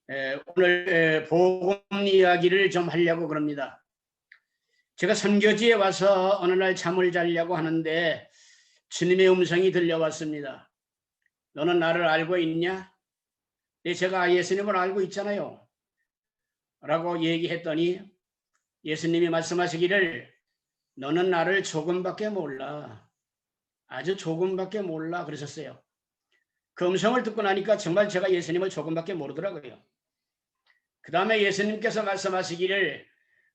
오늘 복음 이야기를 좀 하려고 그럽니다. 제가 선교지에 와서 어느 날 잠을 자려고 하는데 주님의 음성이 들려왔습니다. 너는 나를 알고 있냐? 네, 제가 예수님을 알고 있잖아요 라고 얘기했더니 예수님이 말씀하시기를 너는 나를 조금밖에 몰라. 아주 조금밖에 몰라 그러셨어요. 그 음성을 듣고 나니까 정말 제가 예수님을 조금밖에 모르더라고요. 그 다음에 예수님께서 말씀하시기를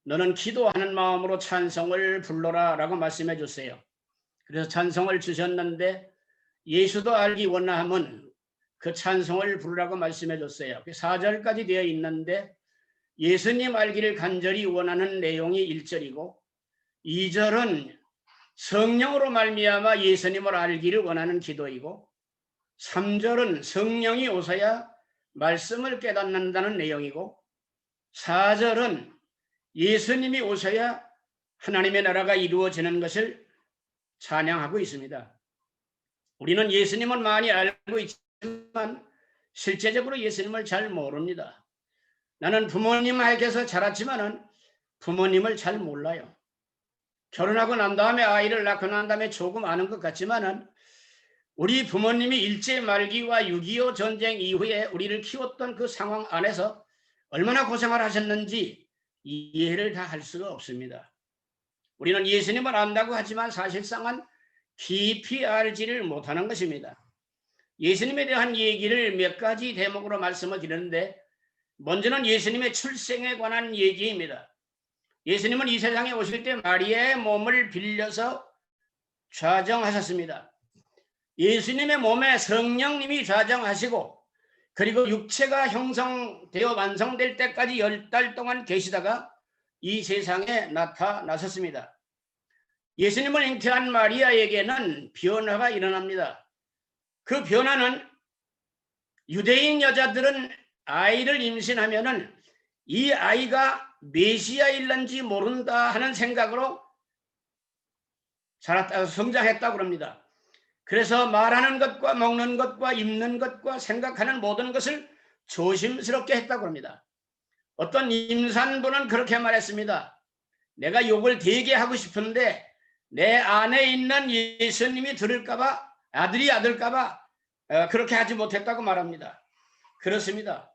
너는 기도하는 마음으로 찬송을 불러라 라고 말씀해 주세요. 그래서 찬송을 주셨는데 예수도 알기 원하면 그 찬송을 부르라고 말씀해 줬어요. 4절까지 되어 있는데 예수님 알기를 간절히 원하는 내용이 1절이고 2절은 성령으로 말미암아 예수님을 알기를 원하는 기도이고 3절은 성령이 오셔야 말씀을 깨닫는다는 내용이고 4절은 예수님이 오셔야 하나님의 나라가 이루어지는 것을 찬양하고 있습니다. 우리는 예수님을 많이 알고 있지만 실제적으로 예수님을 잘 모릅니다. 나는 부모님 하에게서 자랐지만은 부모님을 잘 몰라요. 결혼하고 난 다음에 아이를 낳고 난 다음에 조금 아는 것 같지만은 우리 부모님이 일제 말기와 6.25 전쟁 이후에 우리를 키웠던 그 상황 안에서 얼마나 고생을 하셨는지 이해를 다 할 수가 없습니다. 우리는 예수님을 안다고 하지만 사실상은 깊이 알지를 못하는 것입니다. 예수님에 대한 얘기를 몇 가지 대목으로 말씀을 드렸는데 먼저는 예수님의 출생에 관한 얘기입니다. 예수님은 이 세상에 오실 때 마리아의 몸을 빌려서 좌정하셨습니다. 예수님의 몸에 성령님이 좌정하시고 그리고 육체가 형성되어 완성될 때까지 10달 동안 계시다가 이 세상에 나타나셨습니다. 예수님을 잉태한 마리아에게는 변화가 일어납니다. 그 변화는 유대인 여자들은 아이를 임신하면은 이 아이가 메시아일런지 모른다 하는 생각으로 자랐다 성장했다고 합니다. 그래서 말하는 것과 먹는 것과 입는 것과 생각하는 모든 것을 조심스럽게 했다고 합니다. 어떤 임산부는 그렇게 말했습니다. 내가 욕을 되게 하고 싶은데 내 안에 있는 예수님이 들을까봐 아들이 아들까봐 그렇게 하지 못했다고 말합니다. 그렇습니다.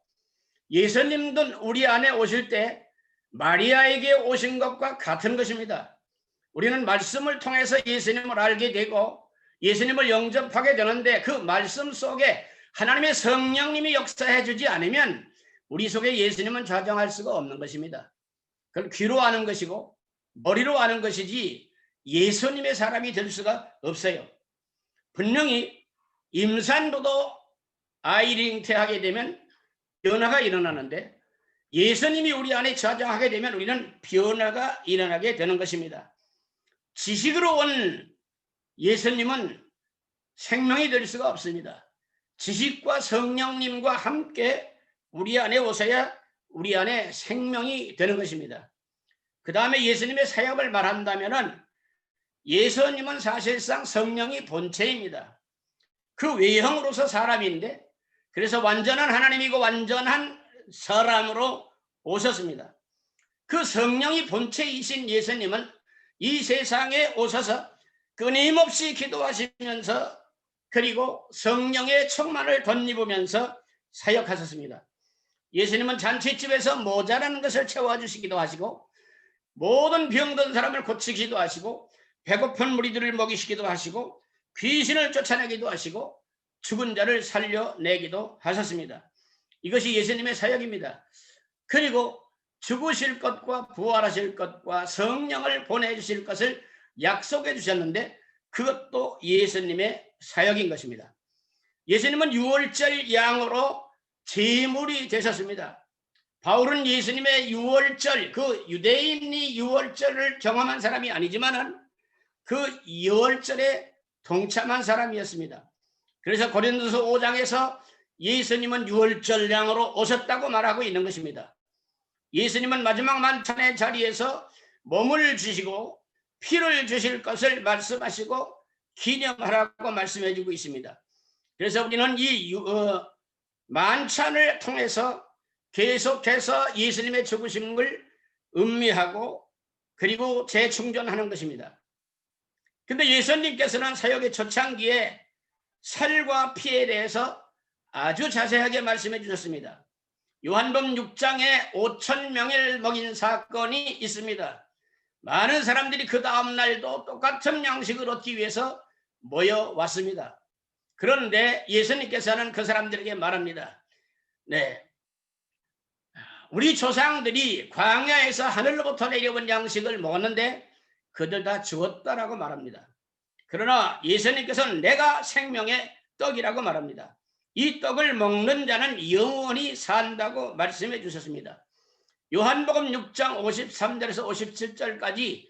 예수님도 우리 안에 오실 때 마리아에게 오신 것과 같은 것입니다. 우리는 말씀을 통해서 예수님을 알게 되고 예수님을 영접하게 되는데 그 말씀 속에 하나님의 성령님이 역사해 주지 않으면 우리 속에 예수님은 좌정할 수가 없는 것입니다. 그건 귀로 아는 것이고 머리로 아는 것이지 예수님의 사람이 될 수가 없어요. 분명히 임산부도 아이를 잉태하게 되면 변화가 일어나는데 예수님이 우리 안에 좌정하게 되면 우리는 변화가 일어나게 되는 것입니다. 지식으로 온 예수님은 생명이 될 수가 없습니다. 지식과 성령님과 함께 우리 안에 오셔야 우리 안에 생명이 되는 것입니다. 그 다음에 예수님의 사역을 말한다면 예수님은 사실상 성령이 본체입니다. 그 외형으로서 사람인데 그래서 완전한 하나님이고 완전한 사람으로 오셨습니다. 그 성령이 본체이신 예수님은 이 세상에 오셔서 끊임없이 기도하시면서 그리고 성령의 충만을 덧입으면서 사역하셨습니다. 예수님은 잔치집에서 모자라는 것을 채워주시기도 하시고 모든 병든 사람을 고치기도 하시고 배고픈 무리들을 먹이시기도 하시고 귀신을 쫓아내기도 하시고 죽은 자를 살려내기도 하셨습니다. 이것이 예수님의 사역입니다. 그리고 죽으실 것과 부활하실 것과 성령을 보내주실 것을 약속해 주셨는데 그것도 예수님의 사역인 것입니다. 예수님은 유월절 양으로 제물이 되셨습니다. 바울은 예수님의 유월절, 그 유대인이 유월절을 경험한 사람이 아니지만 그 유월절에 동참한 사람이었습니다. 그래서 고린도서 5장에서 예수님은 유월절 양으로 오셨다고 말하고 있는 것입니다. 예수님은 마지막 만찬의 자리에서 몸을 주시고 피를 주실 것을 말씀하시고 기념하라고 말씀해 주고 있습니다. 그래서 우리는 이 만찬을 통해서 계속해서 예수님의 죽으심을 음미하고 그리고 재충전하는 것입니다. 근데 예수님께서는 사역의 초창기에 살과 피에 대해서 아주 자세하게 말씀해 주셨습니다. 요한복음 6장에 5,000명을 먹인 사건이 있습니다. 많은 사람들이 그 다음 날도 똑같은 양식을 얻기 위해서 모여왔습니다. 그런데 예수님께서는 그 사람들에게 말합니다. 네, 우리 조상들이 광야에서 하늘로부터 내려온 양식을 먹었는데 그들 다 죽었다라고 말합니다. 그러나 예수님께서는 내가 생명의 떡이라고 말합니다. 이 떡을 먹는 자는 영원히 산다고 말씀해 주셨습니다. 요한복음 6장 53절에서 57절까지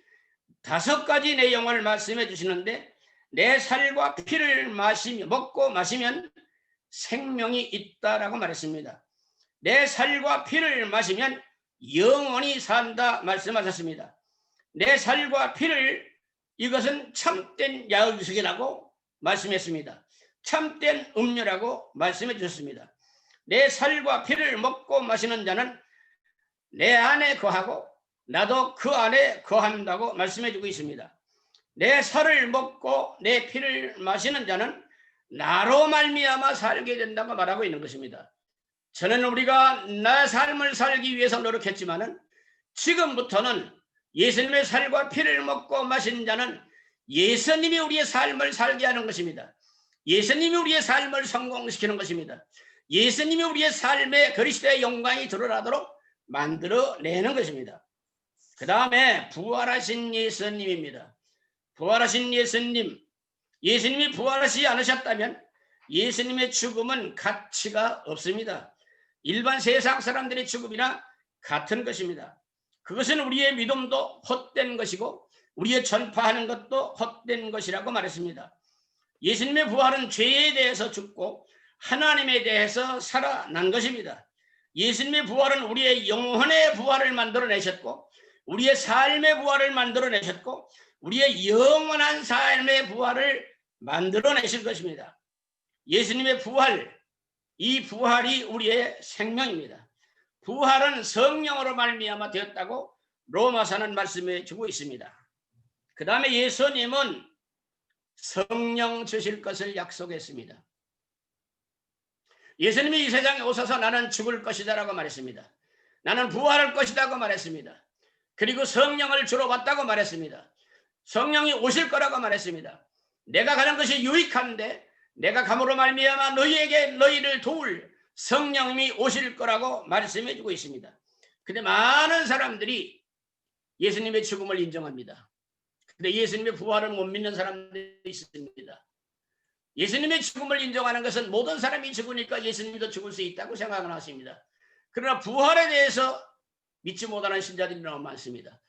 5가지 내용을 말씀해 주시는데 내 살과 피를 먹고 마시면 생명이 있다라고 말했습니다. 내 살과 피를 마시면 영원히 산다 말씀하셨습니다. 내 살과 피를 이것은 참된 야식이라고 말씀했습니다. 참된 음료라고 말씀해 주셨습니다. 내 살과 피를 먹고 마시는 자는 내 안에 거하고 나도 그 안에 거한다고 말씀해 주고 있습니다. 내 살을 먹고 내 피를 마시는 자는 나로 말미암아 살게 된다고 말하고 있는 것입니다. 저는 우리가 나 삶을 살기 위해서 노력했지만은 지금부터는 예수님의 살과 피를 먹고 마신 자는 예수님이 우리의 삶을 살게 하는 것입니다. 예수님이 우리의 삶을 성공시키는 것입니다. 예수님이 우리의 삶에 그리스도의 영광이 드러나도록 만들어내는 것입니다. 그 다음에 부활하신 예수님입니다. 부활하신 예수님, 예수님이 부활하시지 않으셨다면 예수님의 죽음은 가치가 없습니다. 일반 세상 사람들의 죽음이나 같은 것입니다. 그것은 우리의 믿음도 헛된 것이고 우리의 전파하는 것도 헛된 것이라고 말했습니다. 예수님의 부활은 죄에 대해서 죽고 하나님에 대해서 살아난 것입니다. 예수님의 부활은 우리의 영혼의 부활을 만들어내셨고 우리의 삶의 부활을 만들어내셨고 우리의 영원한 삶의 부활을 만들어내실 것입니다. 예수님의 부활, 이 부활이 우리의 생명입니다. 부활은 성령으로 말미암아 되었다고 로마서는 말씀해 주고 있습니다. 그 다음에 예수님은 성령 주실 것을 약속했습니다. 예수님이 이 세상에 오셔서 나는 죽을 것이다 라고 말했습니다. 나는 부활할 것이라고 말했습니다. 그리고 성령을 주러 왔다고 말했습니다. 성령이 오실 거라고 말했습니다. 내가 가는 것이 유익한데 내가 감으로 말미암아 너희를 도울 성령님이 오실 거라고 말씀해 주고 있습니다. 근데 많은 사람들이 예수님의 죽음을 인정합니다. 근데 예수님의 부활을 못 믿는 사람들이 있습니다. 예수님의 죽음을 인정하는 것은 모든 사람이 죽으니까 예수님도 죽을 수 있다고 생각을 하십니다. 그러나 부활에 대해서 믿지 못하는 신자들이 너무 많습니다.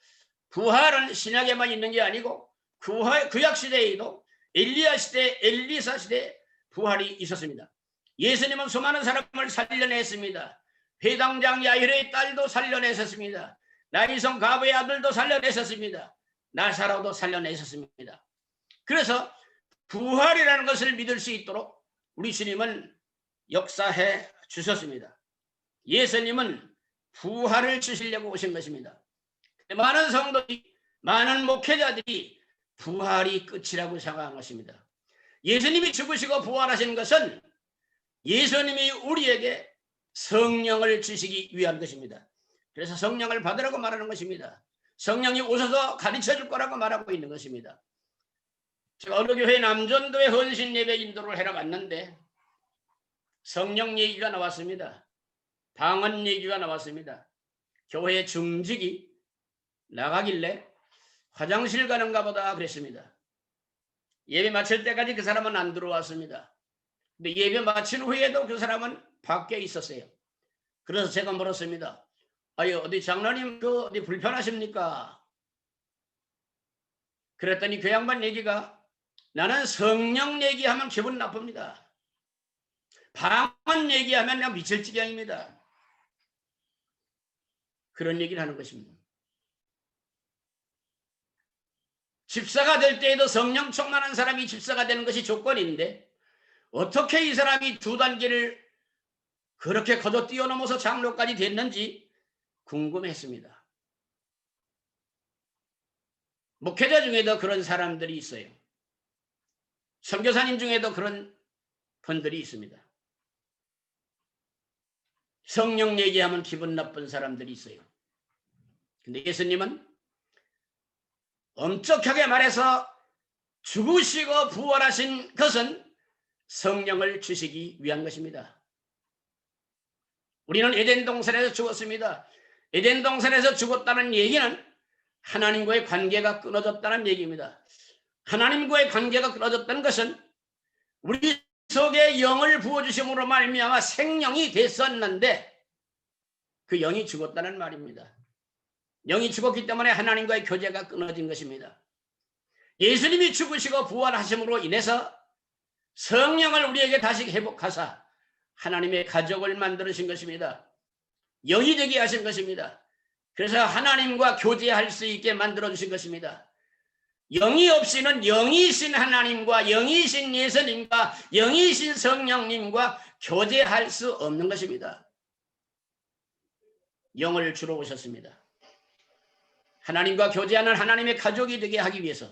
부활은 신약에만 있는 게 아니고 구약 시대에도 엘리야 시대, 엘리사 시대 부활이 있었습니다. 예수님은 수많은 사람을 살려냈습니다. 회당장 야일의 딸도 살려냈었습니다. 나이성 가브의 아들도 살려냈었습니다. 나사로도 살려냈었습니다. 그래서 부활이라는 것을 믿을 수 있도록 우리 주님은 역사해 주셨습니다. 예수님은 부활을 주시려고 오신 것입니다. 많은 성도들이, 많은 목회자들이 부활이 끝이라고 생각한 것입니다. 예수님이 죽으시고 부활하신 것은 예수님이 우리에게 성령을 주시기 위한 것입니다. 그래서 성령을 받으라고 말하는 것입니다. 성령이 오셔서 가르쳐 줄 거라고 말하고 있는 것입니다. 제가 어느 교회 남전도에 헌신 예배 인도를 해라 왔는데 성령 얘기가 나왔습니다. 방언 얘기가 나왔습니다. 교회 중직이 나가길래 화장실 가는가 보다 그랬습니다. 예배 마칠 때까지 그 사람은 안 들어왔습니다. 근데 예배 마친 후에도 그 사람은 밖에 있었어요. 그래서 제가 물었습니다. 아유, 어디 장로님 어디 불편하십니까? 그랬더니 그 양반 얘기가 나는 성령 얘기하면 기분 나쁩니다. 방언 얘기하면 그냥 미칠 지경입니다. 그런 얘기를 하는 것입니다. 집사가 될 때에도 성령 충만한 사람이 집사가 되는 것이 조건인데 어떻게 이 사람이 두 단계를 그렇게 거저 뛰어넘어서 장로까지 됐는지 궁금했습니다. 목회자 중에도 그런 사람들이 있어요. 선교사님 중에도 그런 분들이 있습니다. 성령 얘기하면 기분 나쁜 사람들이 있어요. 근데 예수님은 엄격하게 말해서 죽으시고 부활하신 것은 성령을 주시기 위한 것입니다. 우리는 에덴 동산에서 죽었습니다. 에덴 동산에서 죽었다는 얘기는 하나님과의 관계가 끊어졌다는 얘기입니다. 하나님과의 관계가 끊어졌다는 것은 우리 속에 영을 부어주심으로 말미암아 생명이 됐었는데 그 영이 죽었다는 말입니다. 영이 죽었기 때문에 하나님과의 교제가 끊어진 것입니다. 예수님이 죽으시고 부활하심으로 인해서 성령을 우리에게 다시 회복하사 하나님의 가족을 만드신 것입니다. 영이 되게 하신 것입니다. 그래서 하나님과 교제할 수 있게 만들어주신 것입니다. 영이 없이는 영이신 하나님과 영이신 예수님과 영이신 성령님과 교제할 수 없는 것입니다. 영을 주러 오셨습니다. 하나님과 교제하는 하나님의 가족이 되게 하기 위해서,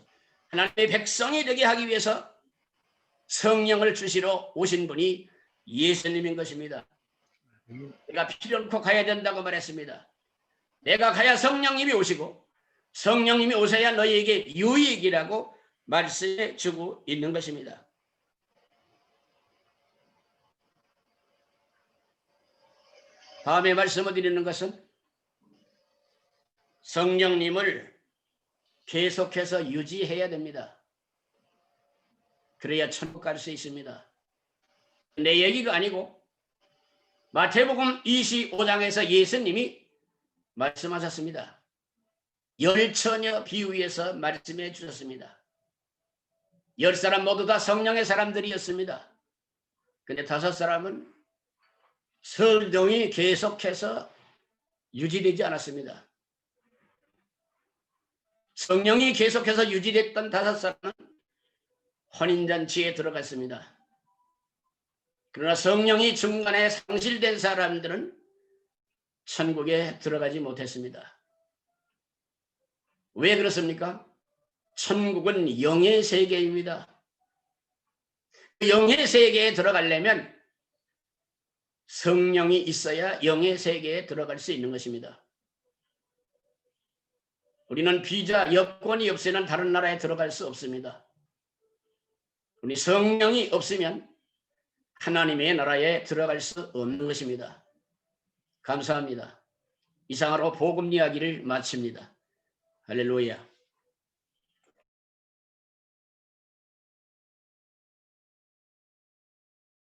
하나님의 백성이 되게 하기 위해서 성령을 주시러 오신 분이 예수님인 것입니다. 내가 필요코 가야 된다고 말했습니다. 내가 가야 성령님이 오시고 성령님이 오셔야 너희에게 유익이라고 말씀해 주고 있는 것입니다. 다음에 말씀을 드리는 것은 성령님을 계속해서 유지해야 됩니다. 그래야 천국 갈 수 있습니다. 내 얘기가 아니고 마태복음 25장에서 예수님이 말씀하셨습니다. 열처녀 비유에서 말씀해 주셨습니다. 10사람 모두 다 성령의 사람들이었습니다. 근데 5사람은 성령이 계속해서 유지되지 않았습니다. 성령이 계속해서 유지됐던 5사람은 혼인잔치에 들어갔습니다. 그러나 성령이 중간에 상실된 사람들은 천국에 들어가지 못했습니다. 왜 그렇습니까? 천국은 영의 세계입니다. 영의 세계에 들어가려면 성령이 있어야 영의 세계에 들어갈 수 있는 것입니다. 우리는 비자, 여권이 없이는 다른 나라에 들어갈 수 없습니다. 우리 성령이 없으면 하나님의 나라에 들어갈 수 없는 것입니다. 감사합니다. 이상으로 복음 이야기를 마칩니다. 할렐루야.